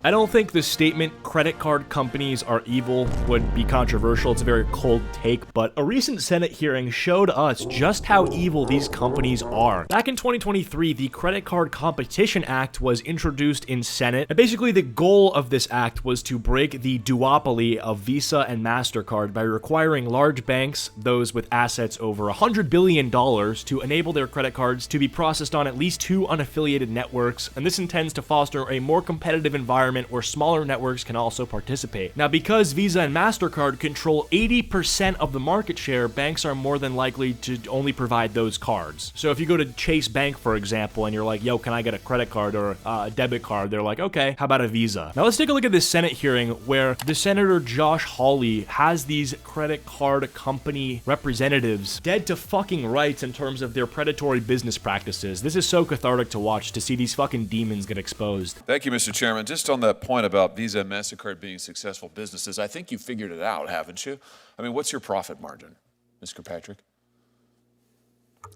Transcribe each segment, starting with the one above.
I don't think the statement credit card companies are evil would be controversial. It's a very cold take, but a recent Senate hearing showed us just how evil these companies are. Back in 2023, the Credit Card Competition Act was introduced in Senate, and basically the goal of this act was to break the duopoly of Visa and MasterCard by requiring large banks, those with assets over $100 billion, to enable their credit cards to be processed on at least 2 unaffiliated networks, and this intends to foster a more competitive environment where smaller networks can also participate. Now, because Visa and MasterCard control 80% of the market share, banks are more than likely to only provide those cards. So if you go to Chase Bank, for example, and you're like, yo, can I get a credit card or a debit card? They're like, okay, how about a Visa? Now let's take a look at this Senate hearing where the Senator Josh Hawley has these credit card company representatives dead to fucking rights in terms of their predatory business practices. This is so cathartic to watch, to see these fucking demons get exposed. Thank you, Mr. Chairman. Just on that point about Visa and MasterCard being successful businesses, I think you figured it out, haven't you? I mean, what's your profit margin, Ms. Kirkpatrick?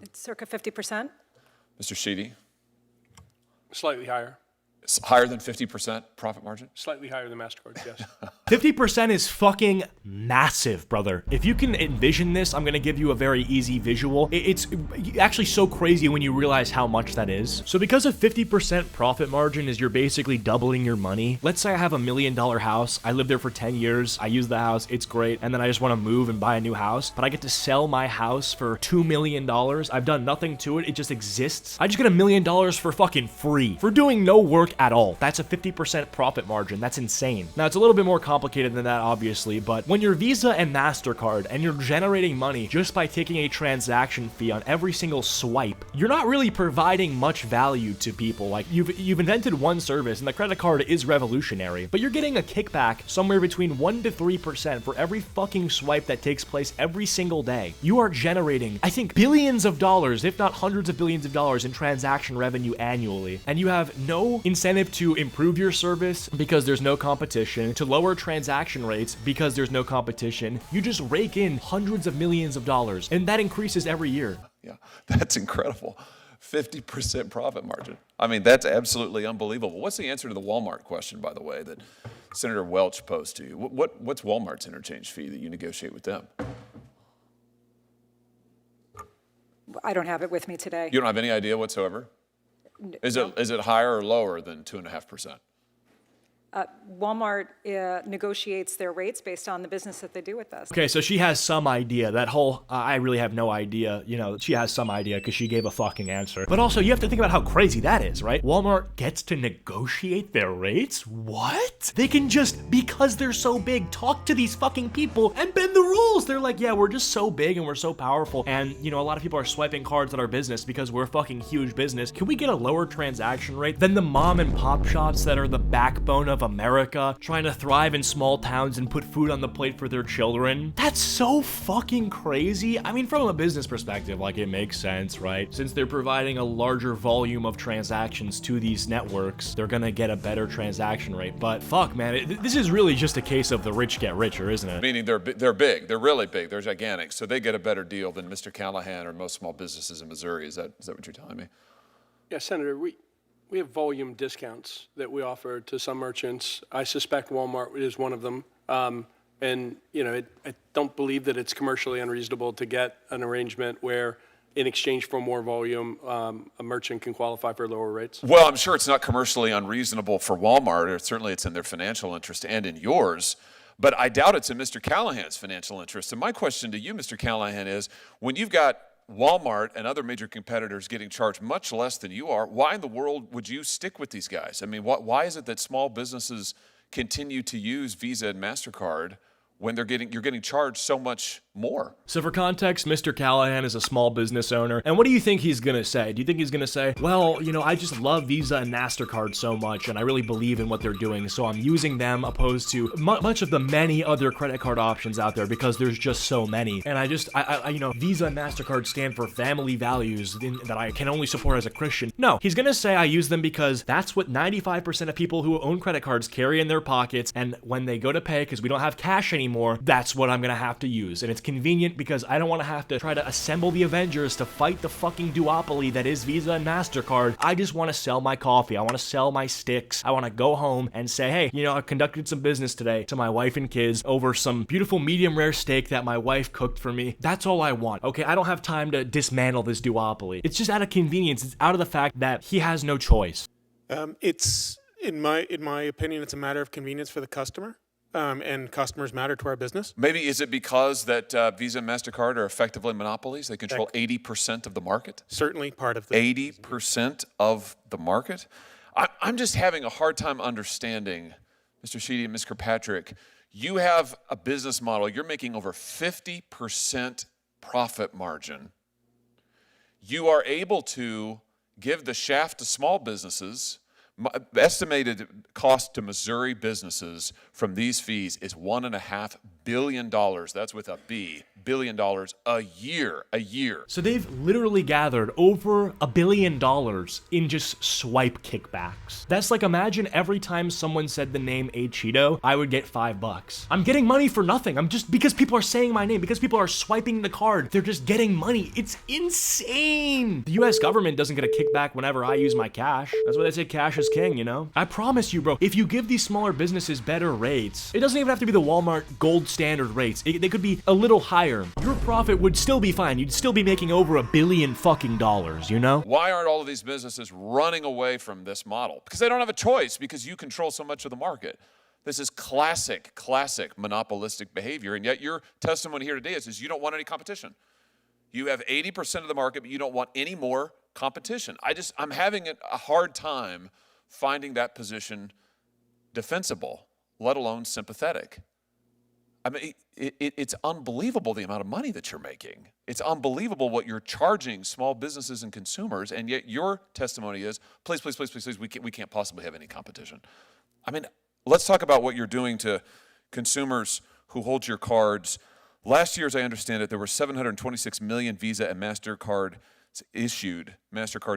It's circa 50%. Mr. Sheedy? Slightly higher. It's higher than 50% profit margin? Slightly higher than MasterCard, yes. 50% is fucking massive, brother. If you can envision this, I'm gonna give you a very easy visual. It's actually so crazy when you realize how much that is. So because a 50% profit margin is you're basically doubling your money. Let's say I have $1 million house. I lived there for 10 years. I use the house. It's great. And then I just want to move and buy a new house. But I get to sell my house for $2 million. I've done nothing to it. It just exists. I just get $1 million for fucking free. For doing no work at all. That's a 50% profit margin. That's insane. Now, it's a little bit more complicated than that, obviously, but when you're Visa and MasterCard and you're generating money just by taking a transaction fee on every single swipe, you're not really providing much value to people. Like, you've invented one service, and the credit card is revolutionary, but you're getting a kickback somewhere between 1% to 3% for every fucking swipe that takes place every single day. You are generating, I think, billions of dollars, if not hundreds of billions of dollars in transaction revenue annually, and you have no incentive to improve your service because there's no competition, to lower transaction rates because there's no competition. You just rake in hundreds of millions of dollars, and that increases every year. Yeah, that's incredible. 50% profit margin. I mean, that's absolutely unbelievable. What's the answer to the Walmart question, by the way, that Senator Welch posed to you? What's Walmart's interchange fee that you negotiate with them? I don't have it with me today. You don't have any idea whatsoever? Is it higher or lower than 2.5%? Walmart negotiates their rates based on the business that they do with us. Okay, so she has some idea. That whole, I really have no idea, you know, she has some idea because she gave a fucking answer. But also, you have to think about how crazy that is, right? Walmart gets to negotiate their rates? What? They can just, because they're so big, talk to these fucking people and bend the rules. They're like, yeah, we're just so big and we're so powerful. And, you know, a lot of people are swiping cards at our business because we're a fucking huge business. Can we get a lower transaction rate than the mom and pop shops that are the backbone of America, trying to thrive in small towns and put food on the plate for their children? That's so fucking crazy. I mean, from a business perspective, like, it makes sense, right? Since they're providing a larger volume of transactions to these networks, they're gonna get a better transaction rate. But fuck, man, this is really just a case of the rich get richer, isn't it? Meaning they're big, they're really big, they're gigantic, so they get a better deal than Mr. Callahan or most small businesses in Missouri. Is that what you're telling me? Yeah, Senator, we have volume discounts that we offer to some merchants. I suspect Walmart is one of them. And, you know, I don't believe that it's commercially unreasonable to get an arrangement where, in exchange for more volume, a merchant can qualify for lower rates. Well, I'm sure it's not commercially unreasonable for Walmart, or certainly it's in their financial interest and in yours, but I doubt it's in Mr. Callahan's financial interest. And my question to you, Mr. Callahan, is when you've got Walmart and other major competitors getting charged much less than you are, why in the world would you stick with these guys? I mean, why is it that small businesses continue to use Visa and MasterCard when you're getting charged so much more? So for context, Mr. Callahan is a small business owner, and what do you think he's gonna say? Do you think he's gonna say, well, you know, I just love Visa and MasterCard so much, and I really believe in what they're doing, so I'm using them opposed to much of the many other credit card options out there because there's just so many, and I you know, Visa and MasterCard stand for family values that I can only support as a Christian. No, he's gonna say I use them because that's what 95% of people who own credit cards carry in their pockets, and when they go to pay, because we don't have cash anymore, that's what I'm gonna have to use, and it's convenient because I don't want to have to try to assemble the Avengers to fight the fucking duopoly that is Visa and MasterCard. I just want to sell my coffee. I want to sell my sticks. I want to go home and say, hey, you know, I conducted some business today to my wife and kids over some beautiful medium rare steak that my wife cooked for me. That's all I want. Okay, I don't have time to dismantle this duopoly. It's just out of convenience. It's out of the fact that he has no choice. It's in my opinion, it's a matter of convenience for the customer. And customers matter to our business. Maybe is it because that Visa and MasterCard are effectively monopolies? They control 80% of the market? Certainly part of the 80% of the market? I'm just having a hard time understanding, Mr. Sheedy and Ms. Kirkpatrick, you have a business model. You're making over 50% profit margin. You are able to give the shaft to small businesses. Estimated cost to Missouri businesses from these fees is $1.5 billion. That's with a B, $1 billion a year. So they've literally gathered over $1 billion in just swipe kickbacks. That's like, imagine every time someone said the name Acheeto, I would get $5. I'm getting money for nothing. I'm just, because people are saying my name, because people are swiping the card, they're just getting money. It's insane. The US government doesn't get a kickback whenever I use my cash. That's why they say cash is king, you know? I promise you, bro, if you give these smaller businesses better rates, it doesn't even have to be the Walmart gold standard rates. They could be a little higher. Your profit would still be fine. You'd still be making over $1 billion fucking dollars, you know? Why aren't all of these businesses running away from this model? Because they don't have a choice, because you control so much of the market. This is classic monopolistic behavior, and yet your testimony here today is you don't want any competition. You have 80% of the market, but you don't want any more competition. I'm having a hard time finding that position defensible, let alone sympathetic. I mean, it's unbelievable the amount of money that you're making. It's unbelievable what you're charging small businesses and consumers, and yet your testimony is, please, we can't possibly have any competition. I mean, let's talk about what you're doing to consumers who hold your cards. Last year, as I understand it, there were 726 million Visa and MasterCard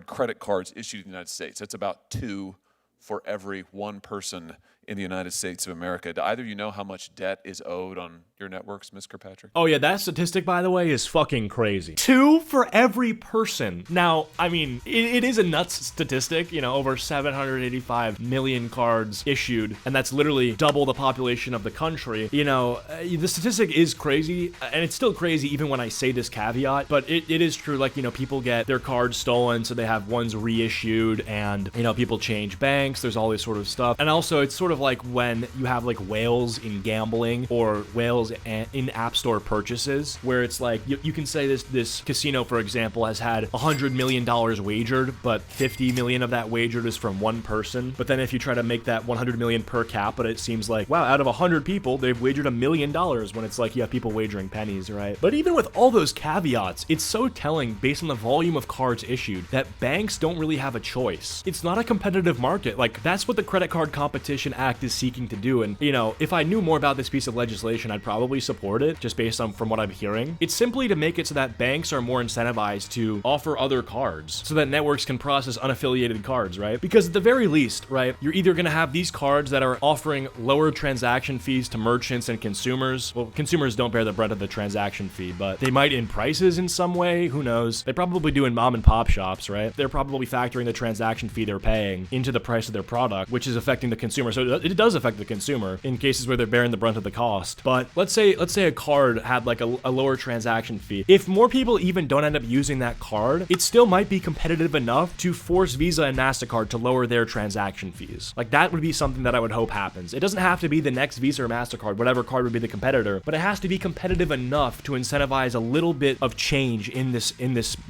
credit cards issued in the United States. That's about 2 for every 1 person in the United States of America. Do either of you know how much debt is owed on your networks, Ms. Kirkpatrick? Oh yeah, that statistic, by the way, is fucking crazy. 2 for every person. Now, I mean, it is a nuts statistic, you know, over 785 million cards issued, and that's literally double the population of the country. You know, the statistic is crazy, and it's still crazy even when I say this caveat, but it is true, like, you know, people get their cards stolen, so they have ones reissued, and, you know, people change banks, there's all this sort of stuff. And also, it's sort of like when you have like whales in gambling or whales in app store purchases, where it's like you can say this casino, for example, has had $100 million wagered, but 50 million of that wagered is from one person. But then if you try to make that 100 million per capita, it seems like, wow, out of 100 people, they've wagered $1 million, when it's like you have people wagering pennies, right? But even with all those caveats, it's so telling based on the volume of cards issued that banks don't really have a choice. It's not a competitive market. Like, that's what the Credit Card Competition Act is seeking to do. And, you know, if I knew more about this piece of legislation, I'd probably support it, just based on from what I'm hearing. It's simply to make it so that banks are more incentivized to offer other cards, so that networks can process unaffiliated cards, right? Because at the very least, right, you're either going to have these cards that are offering lower transaction fees to merchants and consumers. Well, consumers don't bear the brunt of the transaction fee, but they might in prices in some way. Who knows? They probably do in mom and pop shops, right? They're probably factoring the transaction fee they're paying into the price of their product, which is affecting the consumer. So it does affect the consumer in cases where they're bearing the brunt of the cost. But let's say a card had like a lower transaction fee. If more people even don't end up using that card, it still might be competitive enough to force Visa and MasterCard to lower their transaction fees. Like, that would be something that I would hope happens. It doesn't have to be the next Visa or MasterCard, whatever card would be the competitor, but it has to be competitive enough to incentivize a little bit of change in this,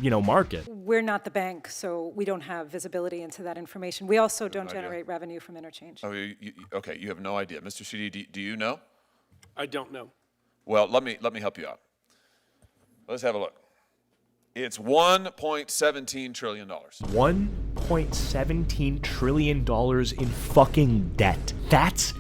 you know, market. We're not the bank, so we don't have visibility into that information. We also don't generate revenue from interchange. Oh, okay, you have no idea. Mr. Sheedy, do you know? I don't know. Well, let me help you out. Let's have a look. It's $1.17 trillion. $1.17 trillion in fucking debt. That's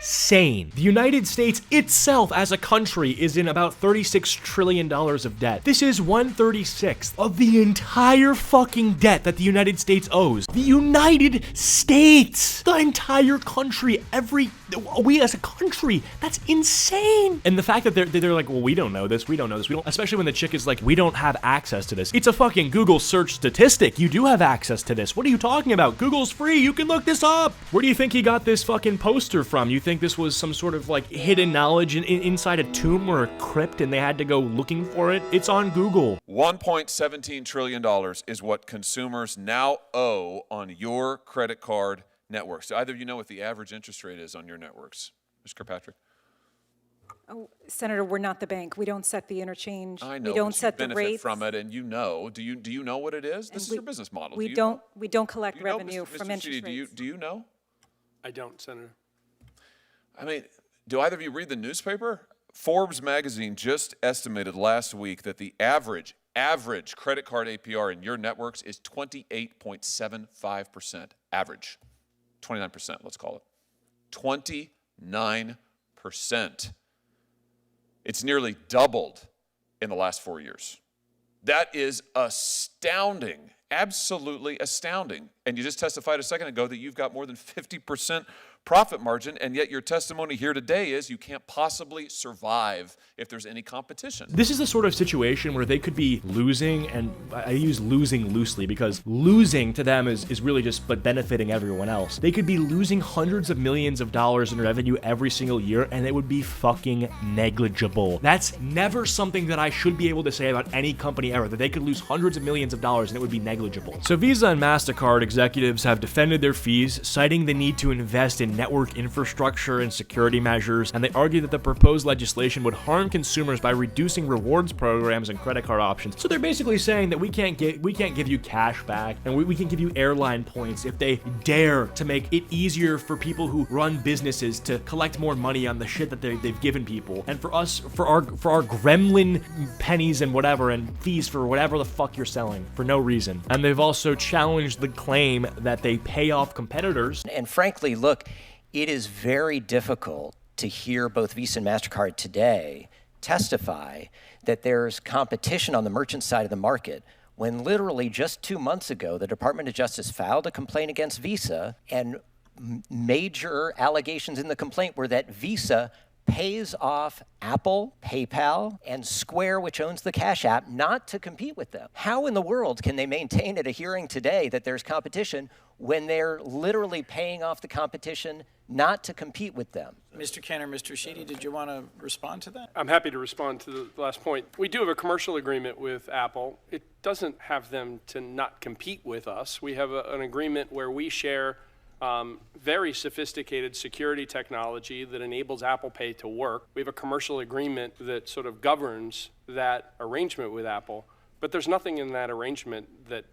insane. The United States itself as a country is in about $36 trillion of debt. This is 1/36 of the entire fucking debt that the United States owes. The United States! The entire country, we as a country, that's insane. And the fact that they're like, well, we don't know this, we don't, especially when the chick is like, we don't have access to this. It's a fucking Google search statistic. You do have access to this. What are you talking about? Google's free. You can look this up. Where do you think he got this fucking poster from? You think this was some sort of like hidden knowledge inside a tomb or a crypt and they had to go looking for it? It's on Google. $1.17 trillion is what consumers now owe on your credit card networks. Do either of you know what the average interest rate is on your networks? Mr. Kirkpatrick? Oh, Senator, we're not the bank. We don't set the interchange. I know, we don't but set you the benefit rates. from it, and you know. Do you know what it is? This is your business model. We do you don't. know? We don't collect Do you know, revenue Mr. from Mr. interest Sheedy, rates. do you know? I don't, Senator. I mean, do either of you read the newspaper? Forbes magazine just estimated last week that the average credit card APR in your networks is 28.75%. Average. 29%, let's call it. 29%. It's nearly doubled in the last 4 years. That is astounding, absolutely astounding. And you just testified a second ago that you've got more than 50% profit margin, and yet your testimony here today is you can't possibly survive if there's any competition. This is the sort of situation where they could be losing, and I use losing loosely because losing to them is really just but benefiting everyone else. They could be losing hundreds of millions of dollars in revenue every single year, and it would be fucking negligible. That's never something that I should be able to say about any company ever, that they could lose hundreds of millions of dollars and it would be negligible. So Visa and MasterCard executives have defended their fees, citing the need to invest in network infrastructure and security measures, and they argue that the proposed legislation would harm consumers by reducing rewards programs and credit card options. So they're basically saying that we can't give you cash back, and we can give you airline points if they dare to make it easier for people who run businesses to collect more money on the shit that they've given people, and for our gremlin pennies and whatever and fees for whatever the fuck you're selling for no reason. And they've also challenged the claim that they pay off competitors. And frankly, look, it is very difficult to hear both Visa and MasterCard today testify that there's competition on the merchant side of the market when literally just 2 months ago, the Department of Justice filed a complaint against Visa, and major allegations in the complaint were that Visa pays off Apple, PayPal, and Square, which owns the Cash App, not to compete with them. How in the world can they maintain at a hearing today that there's competition when they're literally paying off the competition not to compete with them? Mr. Kenner, Mr. Sheedy, did you want to respond to that? I'm happy to respond to the last point. We do have a commercial agreement with Apple. It doesn't have them to not compete with us. We have an agreement where we share very sophisticated security technology that enables Apple Pay to work. We have a commercial agreement that sort of governs that arrangement with Apple, but there's nothing in that arrangement that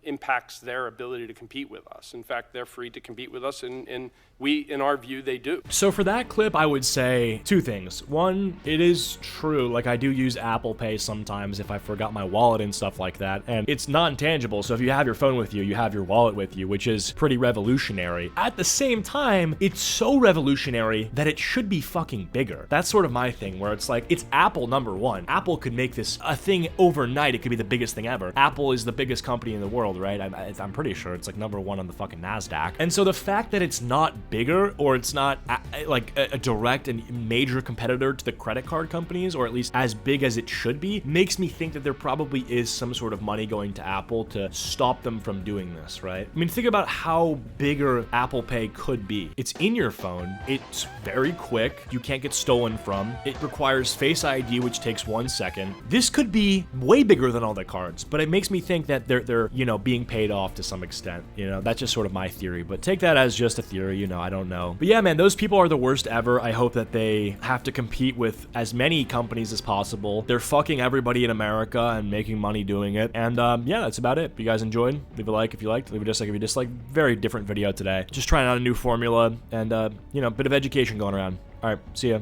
impacts their ability to compete with us. In fact, they're free to compete with us, and we, in our view, they do. So for that clip, I would say two things. One, it is true, like I do use Apple Pay sometimes if I forgot my wallet and stuff like that, and it's non-tangible, so if you have your phone with you, you have your wallet with you, which is pretty revolutionary. At the same time, it's so revolutionary that it should be fucking bigger. That's sort of my thing, where it's like, it's Apple #1. Apple could make this a thing overnight. It could be the biggest thing ever. Apple is the biggest company in the world, right? I'm pretty sure it's like #1 on the fucking NASDAQ. And so the fact that it's not bigger, or it's not like a direct and major competitor to the credit card companies, or at least as big as it should be, makes me think that there probably is some sort of money going to Apple to stop them from doing this, right? I mean, think about how bigger Apple Pay could be. It's in your phone. It's very quick. You can't get stolen from. It requires Face ID, which takes 1 second. This could be way bigger than all the cards, but it makes me think that they're being paid off to some extent. That's just sort of my theory, but take that as just a theory, I don't know. But yeah, man, those people are the worst ever. I hope that they have to compete with as many companies as possible. They're fucking everybody in America and making money doing it. And yeah, that's about it. If you guys enjoyed, leave a like if you liked, leave a dislike if you disliked. Very different video today. Just trying out a new formula and, bit of education going around. All right, see ya.